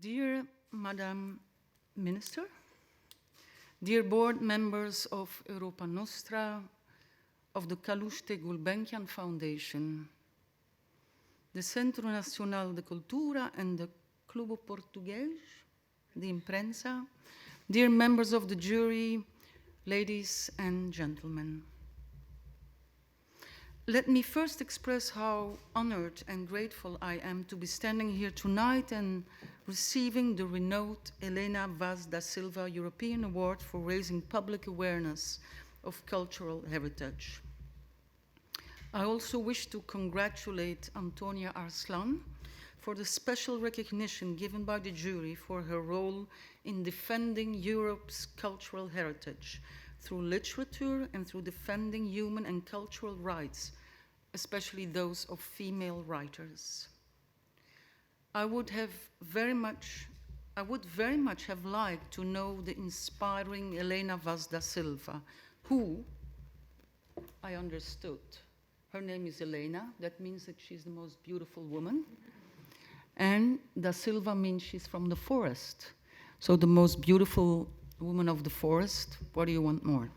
Dear Madam Minister, dear board members of Europa Nostra, of the Calouste Gulbenkian Foundation, the Centro Nacional de Cultura and the Clube Português de Imprensa, dear members of the jury, ladies and gentlemen. Let me first express how honored and grateful I am to be standing here tonight and receiving the renowned Helena VAZ da Silva European Award for raising public awareness of cultural heritage. I also wish to congratulate Antonia Arslan for the special recognition given by the jury for her role in defending Europe's cultural heritage through literature and through defending human and cultural rights, especially those of female writers. I would very much have liked to know the inspiring Helena VAZ da Silva, who, I understood, her name is Helena, that means that she's the most beautiful woman, and da Silva means she's from the forest, so the most beautiful woman of the forest. What do you want more?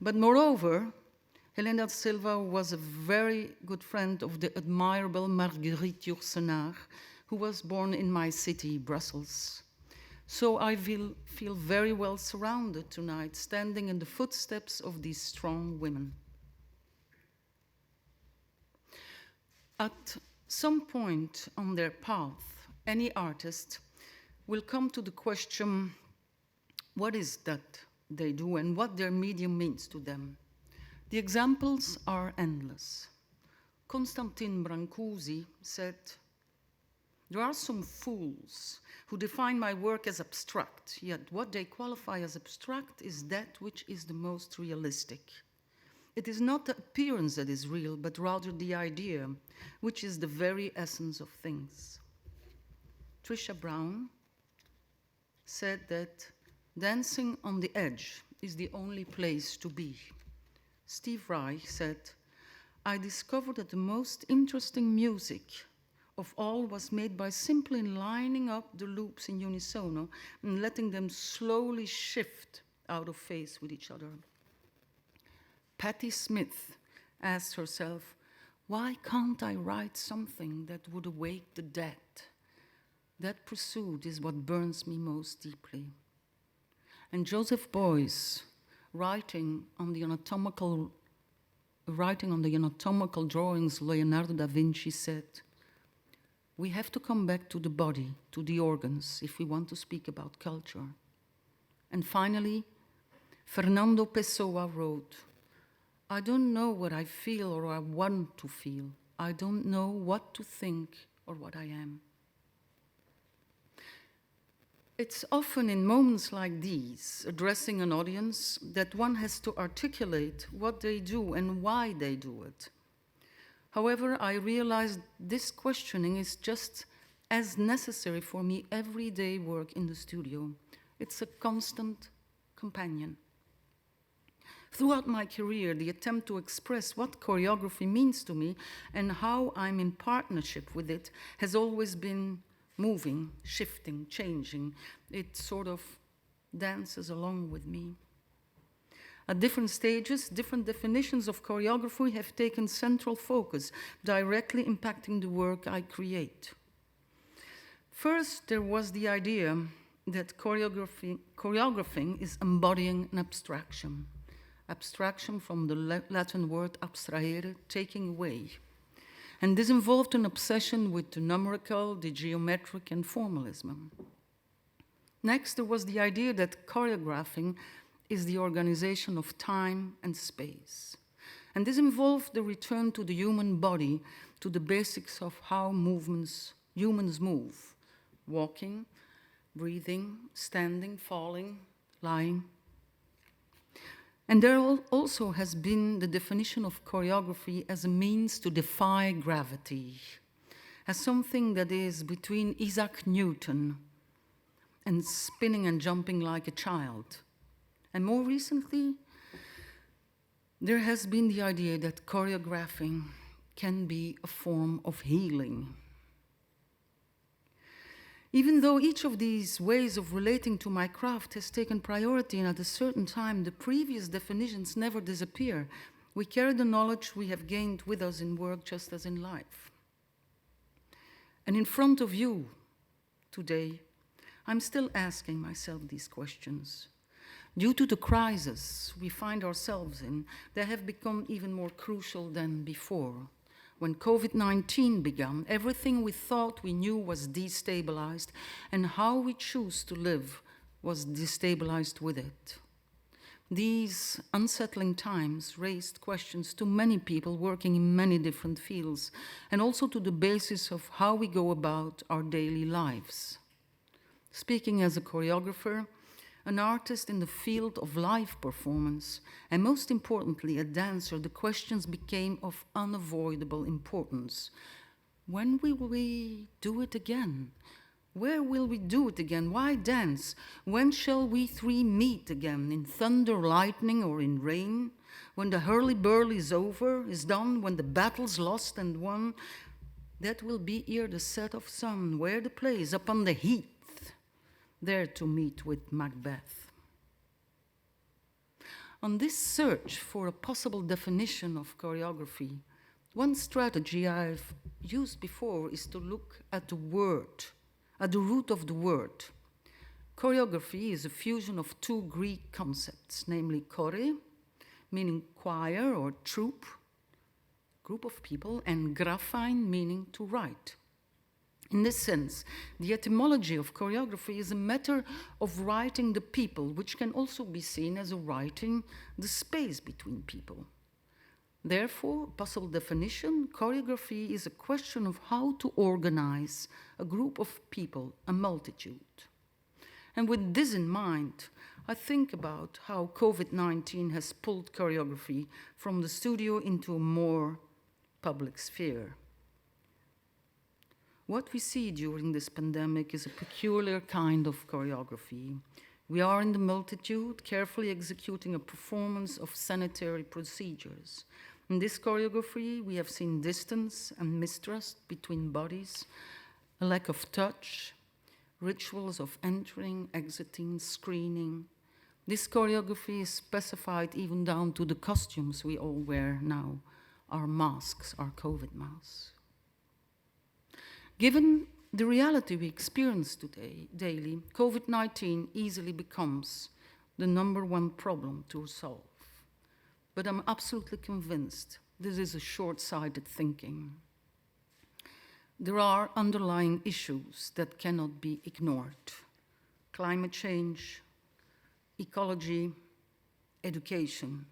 But moreover, Helena da Silva was a very good friend of the admirable Marguerite Yourcenar, who was born in my city, Brussels. So I feel very well surrounded tonight, standing in the footsteps of these strong women. At some point on their path, any artist will come to the question, what is that they do and what their medium means to them? The examples are endless. Constantin Brancusi said, "There are some fools who define my work as abstract, yet what they qualify as abstract is that which is the most realistic. It is not the appearance that is real, but rather the idea, which is the very essence of things." Trisha Brown said that dancing on the edge is the only place to be. Steve Reich said, "I discovered that the most interesting music of all was made by simply lining up the loops in unisono and letting them slowly shift out of phase with each other." Patti Smith asked herself, "Why can't I write something that would awake the dead?" That pursuit is what burns me most deeply. And Joseph Beuys, writing on the anatomical drawings of Leonardo da Vinci, said, "We have to come back to the body, to the organs, if we want to speak about culture." And finally, Fernando Pessoa wrote, "I don't know what I feel or I want to feel. I don't know what to think or what I am." It's often in moments like these, addressing an audience, that one has to articulate what they do and why they do it. However, I realize this questioning is just as necessary for me everyday work in the studio. It's a constant companion. Throughout my career, the attempt to express what choreography means to me and how I'm in partnership with it has always been moving, shifting, changing. It sort of dances along with me. At different stages, different definitions of choreography have taken central focus, directly impacting the work I create. First, there was the idea that choreographing is embodying an abstraction. Abstraction from the Latin word abstrahere, taking away. And this involved an obsession with the numerical, the geometric, and formalism. Next, there was the idea that choreographing is the organization of time and space. And this involved the return to the human body, to the basics of how humans move: walking, breathing, standing, falling, lying. And there also has been the definition of choreography as a means to defy gravity, as something that is between Isaac Newton and spinning and jumping like a child. And more recently, there has been the idea that choreographing can be a form of healing. Even though each of these ways of relating to my craft has taken priority, and at a certain time the previous definitions never disappear, we carry the knowledge we have gained with us in work just as in life. And in front of you today, I'm still asking myself these questions. Due to the crisis we find ourselves in, they have become even more crucial than before. When COVID-19 began, everything we thought we knew was destabilized, and how we choose to live was destabilized with it. These unsettling times raised questions to many people working in many different fields, and also to the basis of how we go about our daily lives. Speaking as a choreographer, an artist in the field of live performance, and most importantly, a dancer, the questions became of unavoidable importance. When will we do it again? Where will we do it again? Why dance? When shall we three meet again? In thunder, lightning, or in rain? When the hurly-burly is done, when the battle's lost and won, that will be ere the set of sun, where the place upon the heath, there to meet with Macbeth. On this search for a possible definition of choreography, one strategy I've used before is to look at the word, at the root of the word. Choreography is a fusion of two Greek concepts, namely chore, meaning choir or troupe, group of people, and graphein, meaning to write. In this sense, the etymology of choreography is a matter of writing the people, which can also be seen as a writing the space between people. Therefore, possible definition, choreography is a question of how to organize a group of people, a multitude. And with this in mind, I think about how COVID-19 has pulled choreography from the studio into a more public sphere. What we see during this pandemic is a peculiar kind of choreography. We are in the multitude, carefully executing a performance of sanitary procedures. In this choreography, we have seen distance and mistrust between bodies, a lack of touch, rituals of entering, exiting, screening. This choreography is specified even down to the costumes we all wear now, our masks, our COVID masks. Given the reality we experience today, daily, COVID-19 easily becomes the #1 problem to solve. But I'm absolutely convinced this is a short-sighted thinking. There are underlying issues that cannot be ignored. Climate change, ecology, education,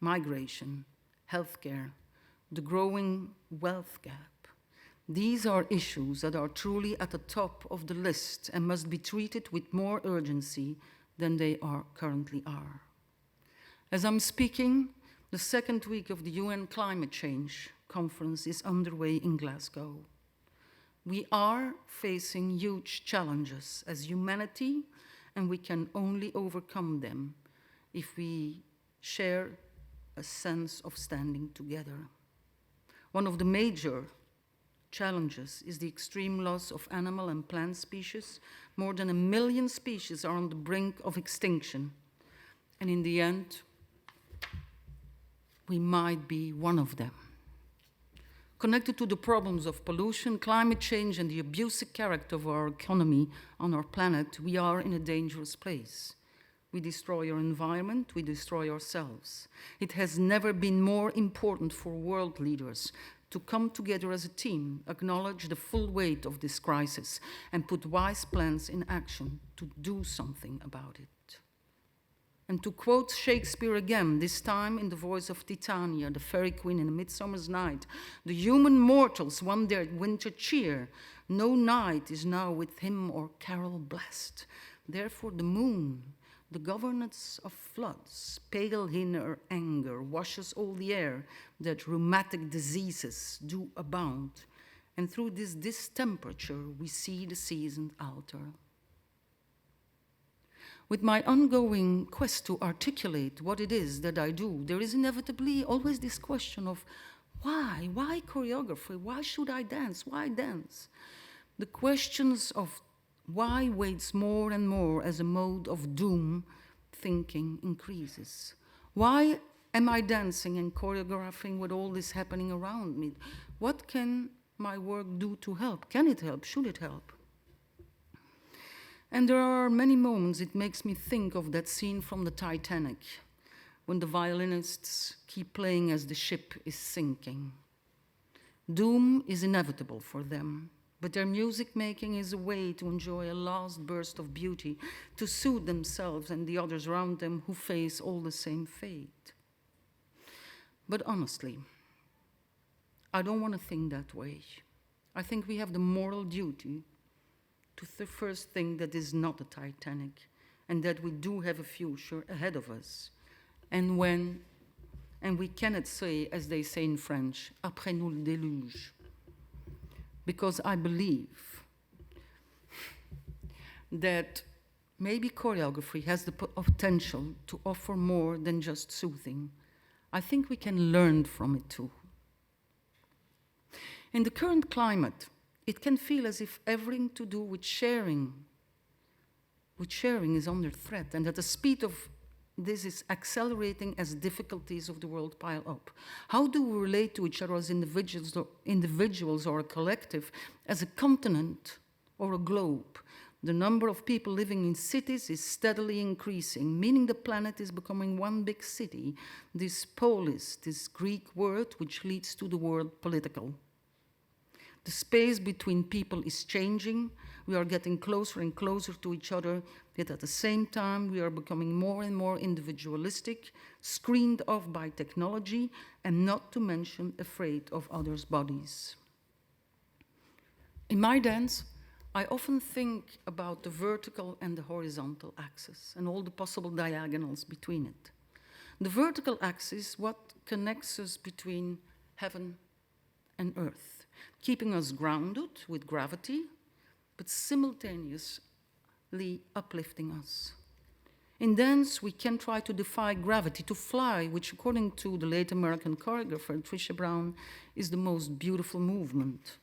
migration, healthcare, the growing wealth gap. These are issues that are truly at the top of the list and must be treated with more urgency than they currently are. As I'm speaking, the second week of the UN Climate Change Conference is underway in Glasgow. We are facing huge challenges as humanity, and we can only overcome them if we share a sense of standing together. One of the major challenges is the extreme loss of animal and plant species. More than 1 million species are on the brink of extinction. And in the end, we might be one of them. Connected to the problems of pollution, climate change, and the abusive character of our economy on our planet, we are in a dangerous place. We destroy our environment, we destroy ourselves. It has never been more important for world leaders to come together as a team, acknowledge the full weight of this crisis, and put wise plans in action to do something about it. And to quote Shakespeare again, this time in the voice of Titania, the fairy queen in A Midsummer's Night, the human mortals want their winter cheer. No night is now with hymn or carol blessed. Therefore the moon, the governess of floods, pale in her anger, washes all the air that rheumatic diseases do abound. And through this distemperature, we see the seasoned altar. With my ongoing quest to articulate what it is that I do, there is inevitably always this question of why? Why choreography? Why should I dance? Why dance? The questions of Why waits more and more as a mode of doom thinking increases? Why am I dancing and choreographing with all this happening around me? What can my work do to help? Can it help? Should it help? And there are many moments it makes me think of that scene from the Titanic, when the violinists keep playing as the ship is sinking. Doom is inevitable for them, but their music making is a way to enjoy a last burst of beauty, to soothe themselves and the others around them who face all the same fate. But honestly, I don't want to think that way. I think we have the moral duty to first think that this is not a Titanic and that we do have a future ahead of us. And we cannot say, as they say in French, après nous le déluge. Because I believe that maybe choreography has the potential to offer more than just soothing. I think we can learn from it too. In the current climate, it can feel as if everything to do with sharing is under threat, and that the speed of this is accelerating as difficulties of the world pile up. How do we relate to each other as individuals or a collective, as a continent or a globe? The number of people living in cities is steadily increasing, meaning the planet is becoming one big city, this polis, this Greek word which leads to the word political. The space between people is changing. We are getting closer and closer to each other, yet at the same time we are becoming more and more individualistic, screened off by technology, and not to mention afraid of others' bodies. In my dance, I often think about the vertical and the horizontal axis and all the possible diagonals between it. The vertical axis, what connects us between heaven and earth, keeping us grounded with gravity, but simultaneously uplifting us. In dance, we can try to defy gravity, to fly, which according to the late American choreographer Trisha Brown is the most beautiful movement.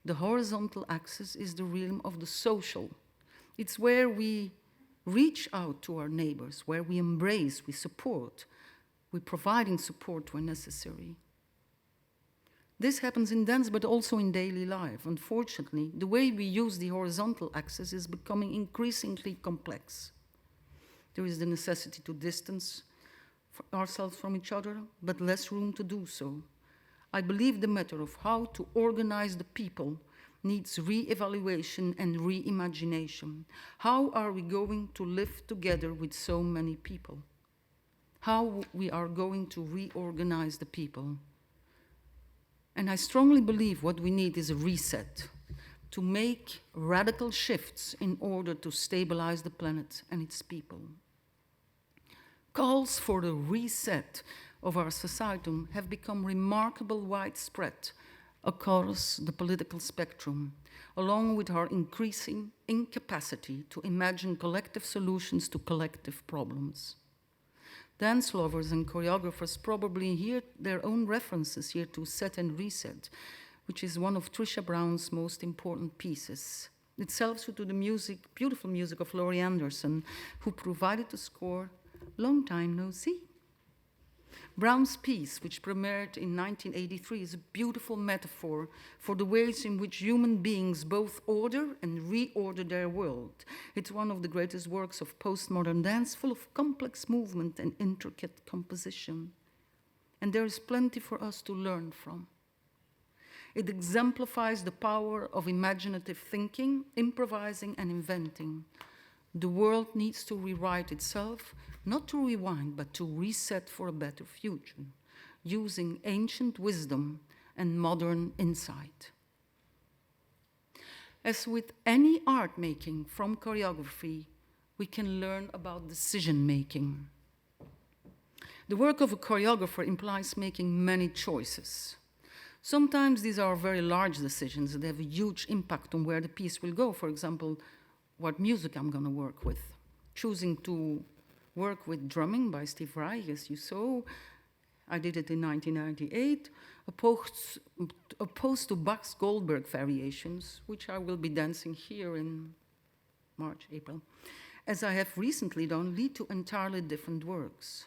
The horizontal axis is the realm of the social. It's where we reach out to our neighbors, where we embrace, we support, we're providing support when necessary. This happens in dance, but also in daily life. Unfortunately, the way we use the horizontal axis is becoming increasingly complex. There is the necessity to distance ourselves from each other, but less room to do so. I believe the matter of how to organize the people needs re-evaluation and re-imagination. How are we going to live together with so many people? How we are going to reorganize the people? And I strongly believe what we need is a reset, to make radical shifts in order to stabilize the planet and its people. Calls for the reset of our society have become remarkably widespread across the political spectrum, along with our increasing incapacity to imagine collective solutions to collective problems. Dance lovers and choreographers probably hear their own references here to Set and Reset, which is one of Trisha Brown's most important pieces. It sells to the music, beautiful music of Laurie Anderson, who provided the score Long Time No See. Brown's piece, which premiered in 1983, is a beautiful metaphor for the ways in which human beings both order and reorder their world. It's one of the greatest works of postmodern dance, full of complex movement and intricate composition. And there is plenty for us to learn from. It exemplifies the power of imaginative thinking, improvising, and inventing. The world needs to rewrite itself, not to rewind, but to reset for a better future, using ancient wisdom and modern insight. As with any art making from choreography, we can learn about decision making. The work of a choreographer implies making many choices. Sometimes these are very large decisions that have a huge impact on where the piece will go. For example, what music I'm going to work with. Choosing to work with drumming by Steve Reich, as you saw. I did it in 1998, opposed to Bach's Goldberg variations, which I will be dancing here in March, April, as I have recently done, lead to entirely different works.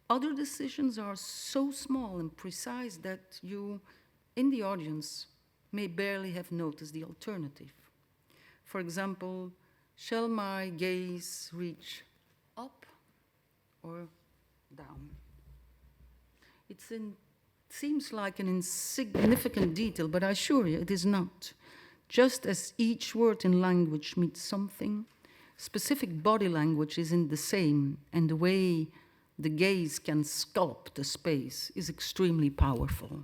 Other decisions are so small and precise that you, in the audience, may barely have noticed the alternative. For example, shall my gaze reach up or down? It seems like an insignificant detail, but I assure you it is not. Just as each word in language means something, specific body language isn't the same, and the way the gaze can sculpt the space is extremely powerful.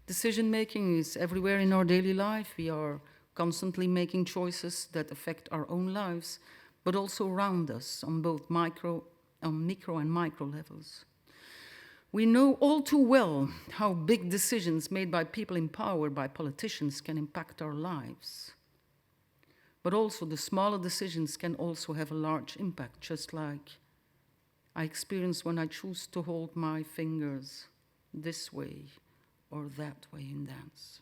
Decision-making is everywhere in our daily life. We are constantly making choices that affect our own lives, but also around us on both micro and micro levels. We know all too well how big decisions made by people in power, by politicians, can impact our lives. But also the smaller decisions can also have a large impact, just like I experience when I choose to hold my fingers this way or that way in dance.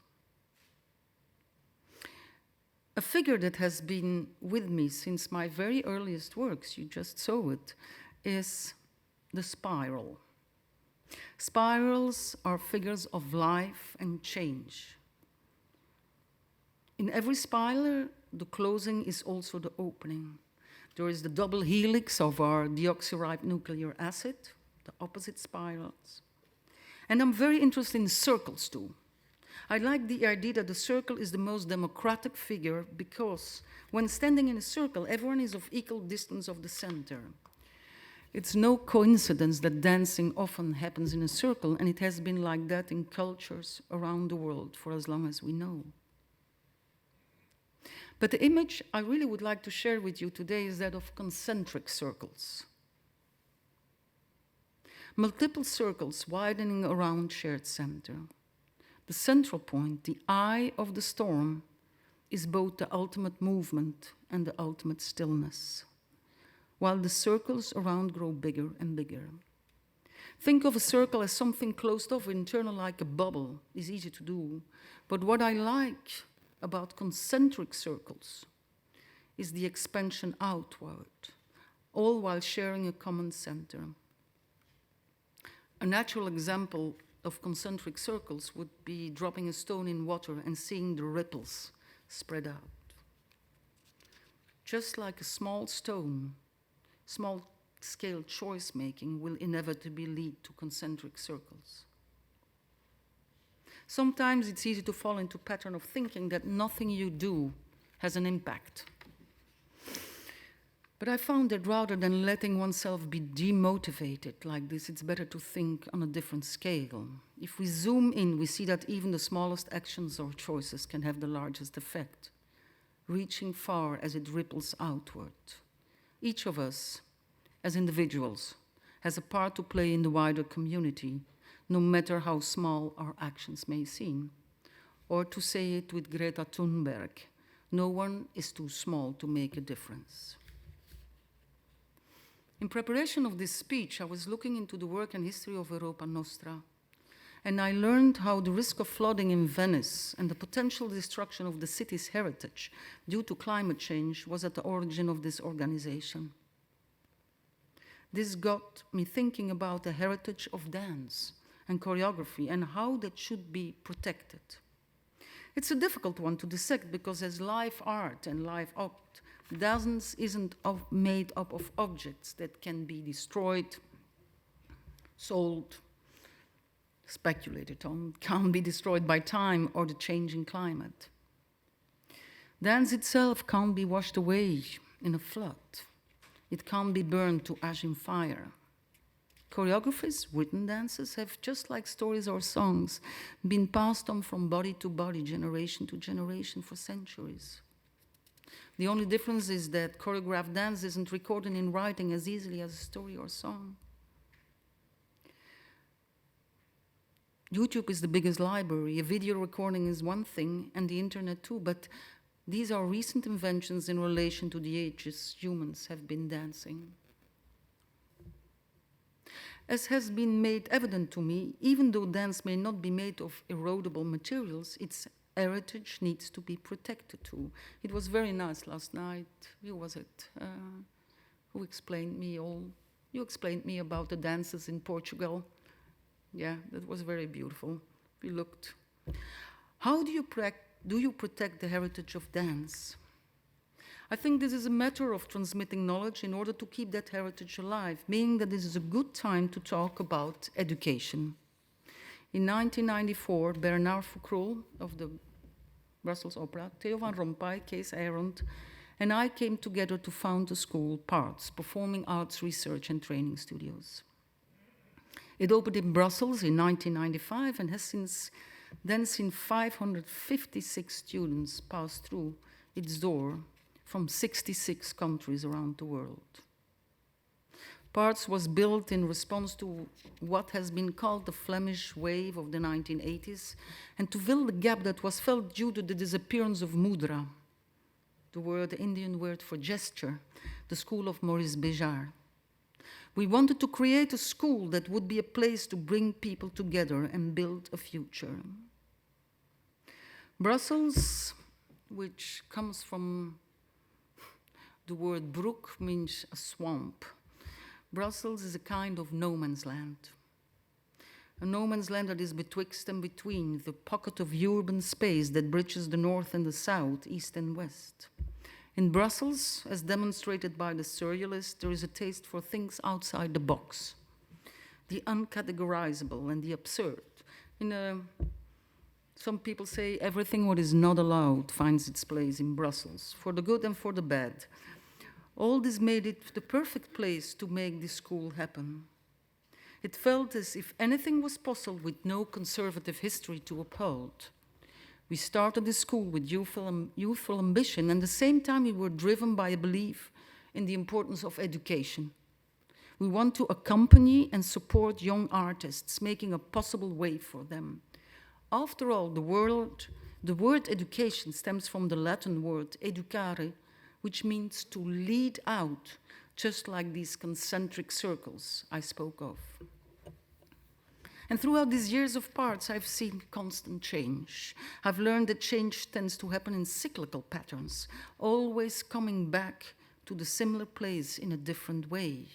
A figure that has been with me since my very earliest works, you just saw it, is the spiral. Spirals are figures of life and change. In every spiral, the closing is also the opening. There is the double helix of our deoxyribonucleic acid, the opposite spirals. And I'm very interested in circles too. I like the idea that the circle is the most democratic figure because when standing in a circle, everyone is of equal distance of the center. It's no coincidence that dancing often happens in a circle, and it has been like that in cultures around the world for as long as we know. But the image I really would like to share with you today is that of concentric circles. Multiple circles widening around shared center. The central point, the eye of the storm, is both the ultimate movement and the ultimate stillness, while the circles around grow bigger and bigger. Think of a circle as something closed off, internal, like a bubble. It's easy to do. But what I like about concentric circles is the expansion outward, all while sharing a common center. A natural example of concentric circles would be dropping a stone in water and seeing the ripples spread out. Just like a small stone, small-scale choice-making will inevitably lead to concentric circles. Sometimes it's easy to fall into a pattern of thinking that nothing you do has an impact. But I found that rather than letting oneself be demotivated like this, it's better to think on a different scale. If we zoom in, we see that even the smallest actions or choices can have the largest effect, reaching far as it ripples outward. Each of us, as individuals, has a part to play in the wider community, no matter how small our actions may seem. Or to say it with Greta Thunberg, no one is too small to make a difference. In preparation of this speech, I was looking into the work and history of Europa Nostra, and I learned how the risk of flooding in Venice and the potential destruction of the city's heritage due to climate change was at the origin of this organization. This got me thinking about the heritage of dance and choreography and how that should be protected. It's a difficult one to dissect because as live art and live art, dance isn't made up of objects that can be destroyed, sold, speculated on, can't be destroyed by time or the changing climate. Dance itself can't be washed away in a flood. It can't be burned to ash in fire. Choreographies, written dances, have, just like stories or songs, been passed on from body to body, generation to generation for centuries. The only difference is that choreographed dance isn't recorded in writing as easily as a story or song. YouTube is the biggest library. A video recording is one thing, and the internet too, but these are recent inventions in relation to the ages humans have been dancing. As has been made evident to me, even though dance may not be made of erodible materials, its heritage needs to be protected too. It was very nice last night. Who was it? Who explained me all? You explained me about the dances in Portugal. Yeah, that was very beautiful. We looked. How do you protect the heritage of dance? I think this is a matter of transmitting knowledge in order to keep that heritage alive, meaning that this is a good time to talk about education. In 1994, Bernard Foucault of the Brussels Opera, Theo van Rompuy, Kees Arend, and I came together to found the school PARTS, Performing Arts Research and Training Studios. It opened in Brussels in 1995 and has since then seen 556 students pass through its door from 66 countries around the world. PARTS was built in response to what has been called the Flemish wave of the 1980s and to fill the gap that was felt due to the disappearance of mudra, the Indian word for gesture, the school of Maurice Béjart. We wanted to create a school that would be a place to bring people together and build a future. Brussels, which comes from the word broek, means a swamp. Brussels is a kind of no man's land. A no man's land that is betwixt and between, the pocket of urban space that bridges the north and the south, east and west. In Brussels, as demonstrated by the surrealists, there is a taste for things outside the box, the uncategorizable and the absurd. Some people say everything what is not allowed finds its place in Brussels, for the good and for the bad. All this made it the perfect place to make this school happen. It felt as if anything was possible with no conservative history to uphold. We started the school with youthful ambition, and at the same time we were driven by a belief in the importance of education. We want to accompany and support young artists, making a possible way for them. After all, the word education stems from the Latin word educare, which means to lead out, just like these concentric circles I spoke of. And throughout these years of PARTS, I've seen constant change. I've learned that change tends to happen in cyclical patterns, always coming back to the similar place in a different way.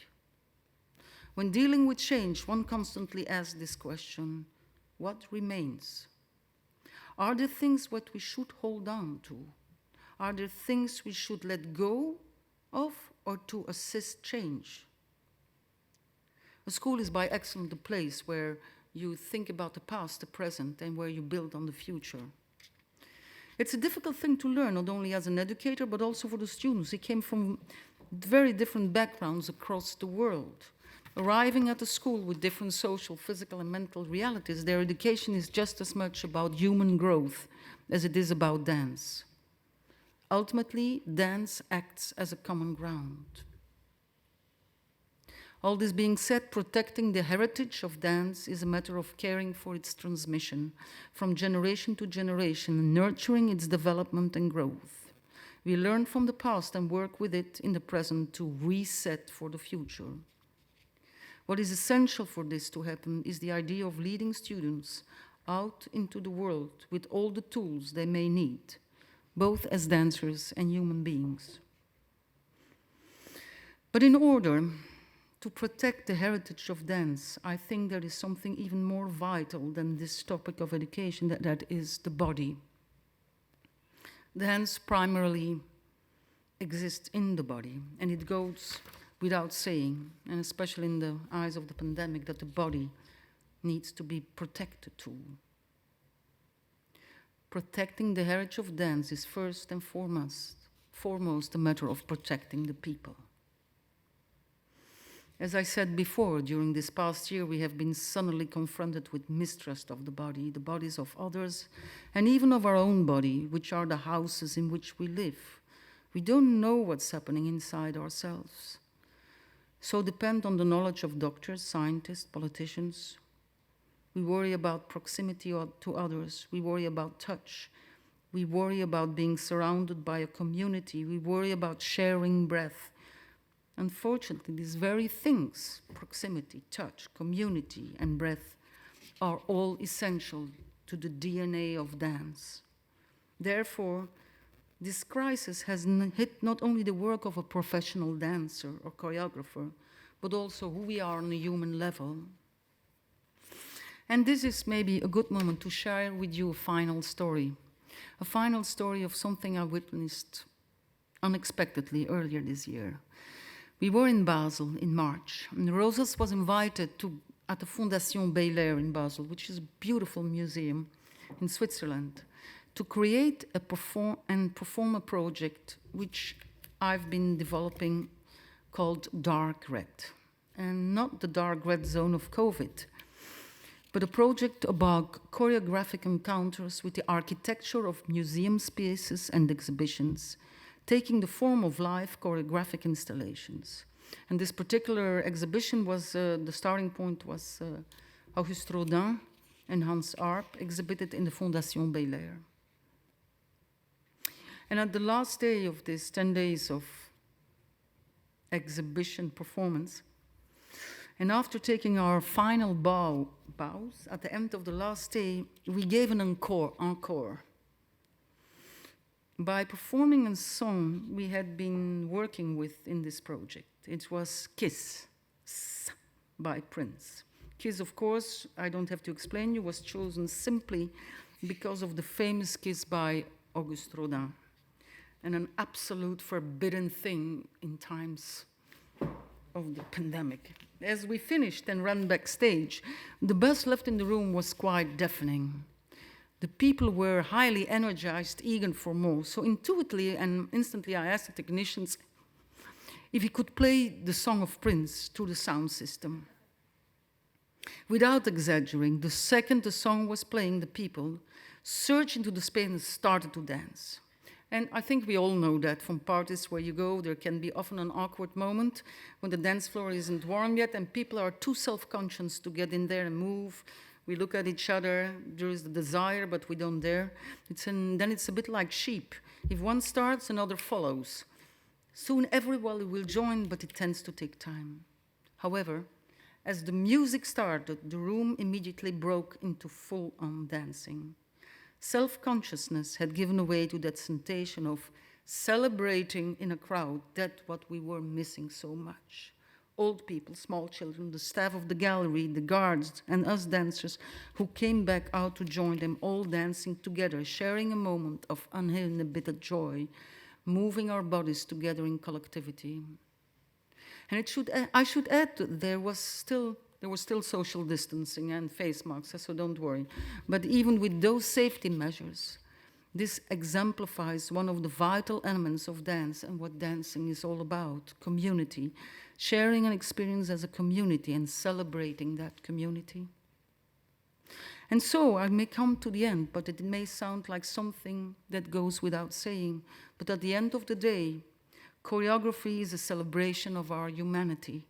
When dealing with change, one constantly asks this question: what remains? Are there things what we should hold on to? Are there things we should let go of or to assist change? A school is by excellence a place where you think about the past, the present, and where you build on the future. It's a difficult thing to learn, not only as an educator, but also for the students. They came from very different backgrounds across the world. Arriving at a school with different social, physical, and mental realities, their education is just as much about human growth as it is about dance. Ultimately, dance acts as a common ground. All this being said, protecting the heritage of dance is a matter of caring for its transmission from generation to generation, nurturing its development and growth. We learn from the past and work with it in the present to reset for the future. What is essential for this to happen is the idea of leading students out into the world with all the tools they may need, both as dancers and human beings. But in order to protect the heritage of dance, I think there is something even more vital than this topic of education, that is the body. Dance primarily exists in the body, and it goes without saying, and especially in the eyes of the pandemic, that the body needs to be protected too. Protecting the heritage of dance is first and foremost a matter of protecting the people. As I said before, during this past year, we have been suddenly confronted with mistrust of the bodies of others, and even of our own body, which are the houses in which we live. We don't know what's happening inside ourselves. So depend on the knowledge of doctors, scientists, politicians. We worry about proximity to others. We worry about touch. We worry about being surrounded by a community. We worry about sharing breath. Unfortunately, these very things, proximity, touch, community, and breath, are all essential to the DNA of dance. Therefore, this crisis has hit not only the work of a professional dancer or choreographer, but also who we are on a human level. And this is maybe a good moment to share with you a final story of something I witnessed unexpectedly earlier this year. We were in Basel in March, and Rosas was invited at the Fondation Bel-Air in Basel, which is a beautiful museum in Switzerland, to create and perform a project which I've been developing called Dark Red. And not the dark red zone of COVID, but a project about choreographic encounters with the architecture of museum spaces and exhibitions, taking the form of live choreographic installations. And this particular exhibition was, the starting point was Auguste Rodin and Hans Arp exhibited in the Fondation Bel-Air. And at the last day of this 10 days of exhibition performance, and after taking our final bows, at the end of the last day, we gave an encore. By performing a song we had been working with in this project. It was Kiss by Prince. Kiss, of course, I don't have to explain you, was chosen simply because of the famous Kiss by Auguste Rodin, and an absolute forbidden thing in times of the pandemic. As we finished and ran backstage, the buzz left in the room was quite deafening. The people were highly energized, eager for more. So intuitively and instantly I asked the technicians if he could play the song of Prince through the sound system. Without exaggerating, the second the song was playing, the people surged into the space and started to dance. And I think we all know that from parties where you go, there can be often an awkward moment when the dance floor isn't warm yet and people are too self-conscious to get in there and move. We look at each other, there is the desire, but we don't dare. Then it's a bit like sheep. If one starts, another follows. Soon everybody will join, but it tends to take time. However, as the music started, the room immediately broke into full-on dancing. Self-consciousness had given way to that sensation of celebrating in a crowd, that what we were missing so much. Old people, small children, the staff of the gallery, the guards, and us dancers who came back out to join them, all dancing together, sharing a moment of uninhibited joy, moving our bodies together in collectivity. And I should add that there was still social distancing and face masks, so don't worry. But even with those safety measures, this exemplifies one of the vital elements of dance and what dancing is all about: community, sharing an experience as a community and celebrating that community. And so I may come to the end, but it may sound like something that goes without saying, but at the end of the day, choreography is a celebration of our humanity.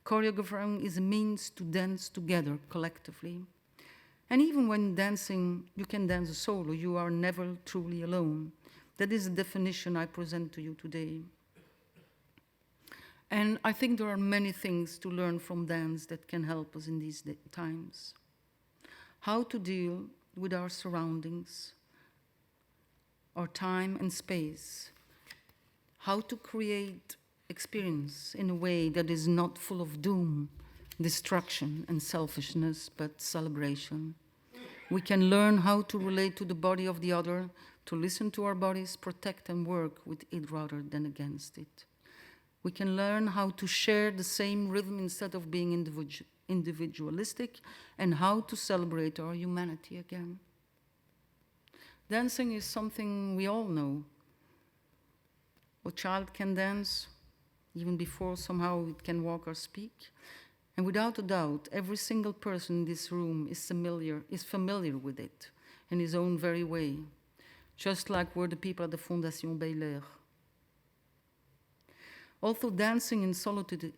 Choreographing is a means to dance together collectively. And even when dancing, you can dance a solo, you are never truly alone. That is the definition I present to you today. And I think there are many things to learn from dance that can help us in these times. How to deal with our surroundings, our time and space. How to create experience in a way that is not full of doom, destruction, and selfishness, but celebration. We can learn how to relate to the body of the other, to listen to our bodies, protect and work with it rather than against it. We can learn how to share the same rhythm instead of being individualistic, and how to celebrate our humanity again. Dancing is something we all know. A child can dance even before somehow it can walk or speak. And without a doubt, every single person in this room is familiar with it in his own very way, just like were the people at the Fondation Bel-Air. Although dancing in solitude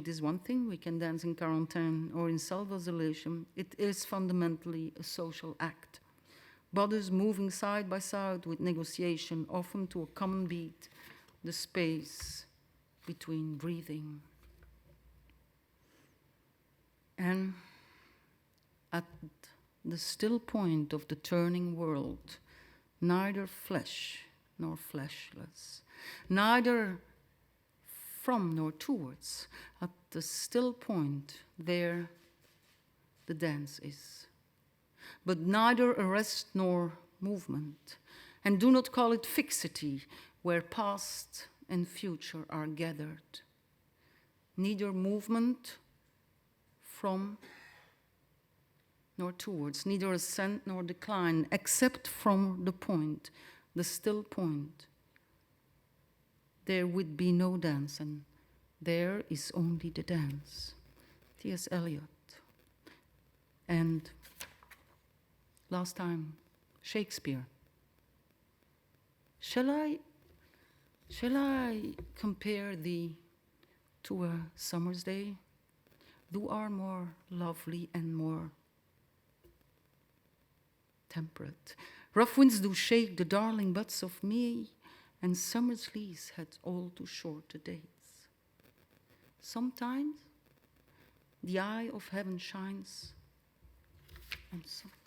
is one thing, we can dance in quarantine or in self-isolation, it is fundamentally a social act. Bodies moving side by side with negotiation, often to a common beat, the space between breathing. And at the still point of the turning world, neither flesh nor fleshless, neither from nor towards. At the still point, there the dance is. But neither arrest nor movement, and do not call it fixity, where past and future are gathered. Neither movement from nor towards, neither ascent nor decline, except from the point, the still point. There would be no dance, and there is only the dance. T.S. Eliot. And last time, Shakespeare. Shall I compare thee to a summer's day? Thou art more lovely and more temperate. Rough winds do shake the darling buds of me, and summer's lease had all too short the days. Sometimes the eye of heaven shines, and sometimes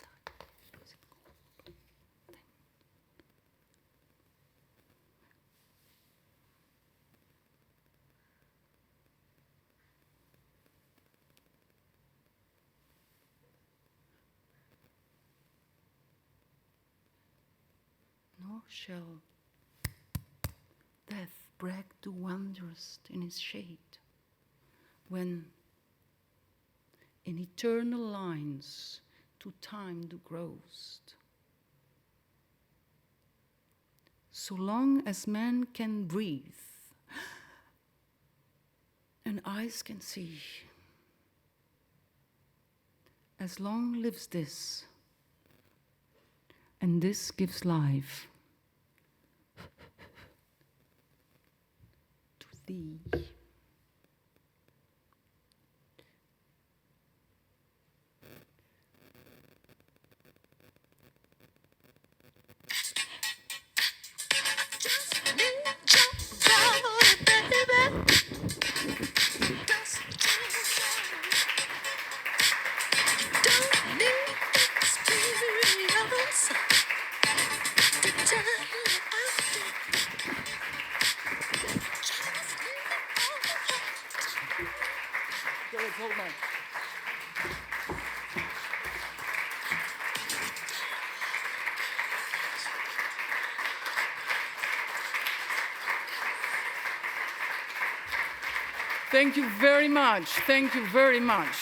nor shall death brag the wanderest in his shade, when in eternal lines to time do grossed. So long as man can breathe and eyes can see, as long lives this, and this gives life to thee. Thank you very much. Thank you very much.